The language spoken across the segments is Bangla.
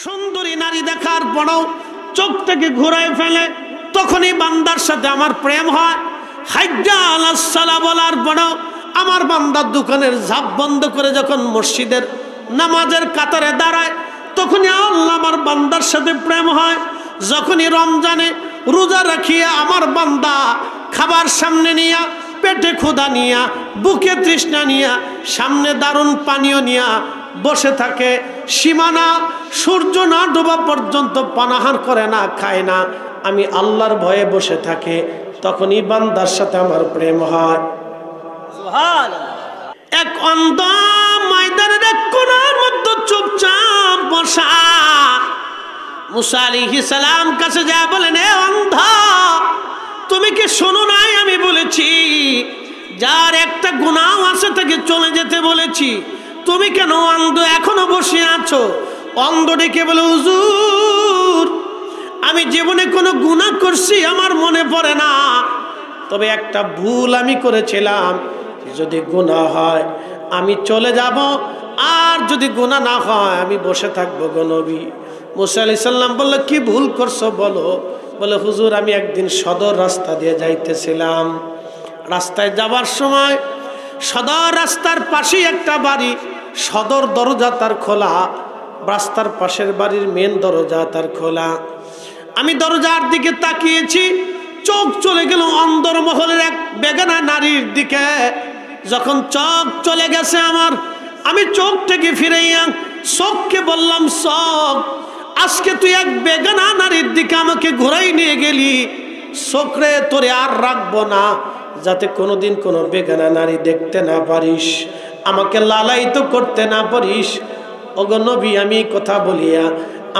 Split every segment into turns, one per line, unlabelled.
সুন্দরী নারী দেখার পরও চোখ থেকে ঘুরায় ফেলে, তখনই বান্দার সাথে আমার প্রেম হয়। হাজ্জা আলাস সালাহ বলার পরও আমার বান্দার দোকানের ঝাপ বন্ধ করে যখন মসজিদের নামাজের কাতারে দাঁড়ায়, তখনই আল্লাহ আমার বান্দার সাথে প্রেম হয়। যখনই রমজানে রোজা রাখিয়া আমার বান্দা খাবার সামনে নিয়া, পেটে ক্ষুধা নিয়া, বুকে তৃষ্ণা নিয়া, সামনে দারুণ পানীয় নিয়া বসে থাকে, সীমানা সূর্য না ডোবা পর্যন্ত পানাহার করে না, খায় না, আমি আল্লাহর ভয়ে বসে থাকে, তখনই বান্দার সাথে আমার প্রেম হয়। এক অন্ধ ময়দানের এক কোণার মধ্যে চুপচাপ বসা, মুসা আলাইহিস সালাম কাছে যায় বলেন, এ অন্ধ, তুমি কি শোনো নাই আমি বলেছি যার একটা গুনাহ আছে তাকে চলে যেতে বলেছি, তুমি কেন অন্ধ এখনো বসে আছো? অন্ধ ডেকে বলে, হুজুর, আমি জীবনে কোনো গুনাহ করছি আমার মনে পড়ে না, তবে একটা ভুল আমি করেছিলাম, যদি গুনাহ হয় আমি চলে যাব, আর যদি গুনাহ না হয় আমি বসে থাকবো গো নবী। মুসা আলাইহিস সালাম বলল, কি ভুল করছো বলো? বলে, হুজুর, আমি একদিন সদর রাস্তা দিয়ে যাইতেছিলাম, রাস্তায় যাবার সময় সদর রাস্তার পাশেই একটা বাড়ি, সদর দরজা তার খোলা, রাস্তার পাশের বাড়ির মেন দরজা তার খোলা। আমি দরজার দিকে তাকিয়েছি, চোখ চলে গেল অন্দর মহলের এক বেগানা নারীর দিকে। যখন চোখ চলে গেছে আমার, আমি চোখ থেকে ফিরাইয়া চোখকে বললাম, চোখ, আজকে তুই এক বেগানা নারীর দিকে আমাকে ঘুরাই নিয়ে গেলি, চোখরে তোরে আর রাখবো না, যাতে কোনোদিন কোনো বেগানা নারী দেখতে না পারিস, আমাকে লালায়িত করতে না পারিস। ওগো নবী, আমি কথা বলিয়া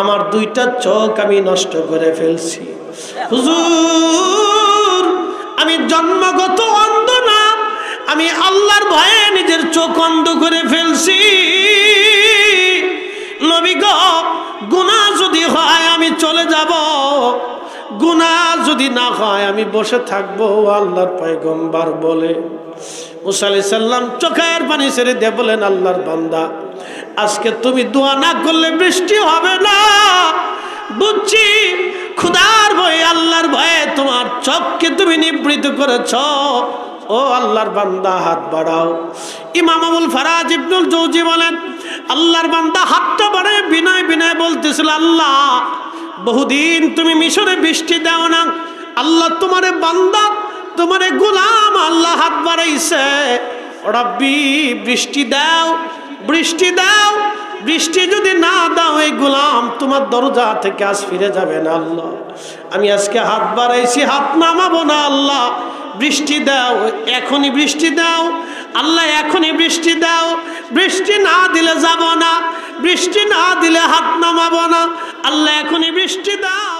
আমার দুইটা চোখ আমি নষ্ট করে ফেলছি। হুজুর, আমি জন্মগত অন্ধ না, আমি আল্লাহর ভয়ে নিজের চোখ অন্ধ করে ফেলছি। নবী গো, গুনাহ যদি হয় আমি চলে যাব, গুনাহ যদি না হয় আমি বসে থাকবো, আল্লাহর পয়গম্বর বলে। মুসা আলাইহিস সালাম চোখের পানি ছেড়ে দিয়ে বলেন, আল্লাহর বান্দা, আজকে তুমি দোয়া না করলে বৃষ্টি হবে না, বুঝছি খোদার ভয়ে, আল্লাহর ভয়ে তোমার চোখকে তুমি নিবৃত করেছ। ও আল্লাহর বান্দা, হাত বাড়াও। ইমাম আবুল ফারাজ ইবনুল জৌজি বলেন, আল্লাহর বান্দা হাতটা বাড়ায় বিনয় বিনয় বলতেছিল, আল্লাহ, বহুদিন তুমি মিশরে বৃষ্টি দাও না, আল্লাহ তোমারে বান্দা, তোমারে গোলাম আল্লাহ হাত বাড়াইছে, রব্বি বৃষ্টি দাও, বৃষ্টি দাও, বৃষ্টি যদি না দাও এই গোলাম তোমার দরজা থেকে আজ ফিরে যাবে না। আল্লাহ, আমি আজকে হাত বাড়াইছি, হাত নামাবো না, আল্লাহ বৃষ্টি দাও, এখনই বৃষ্টি দাও, আল্লাহ এখনই বৃষ্টি দাও, বৃষ্টি না দিলে যাব না, বৃষ্টি না দিলে হাত নামাবো না, আল্লাহ এখনই বৃষ্টি দাও।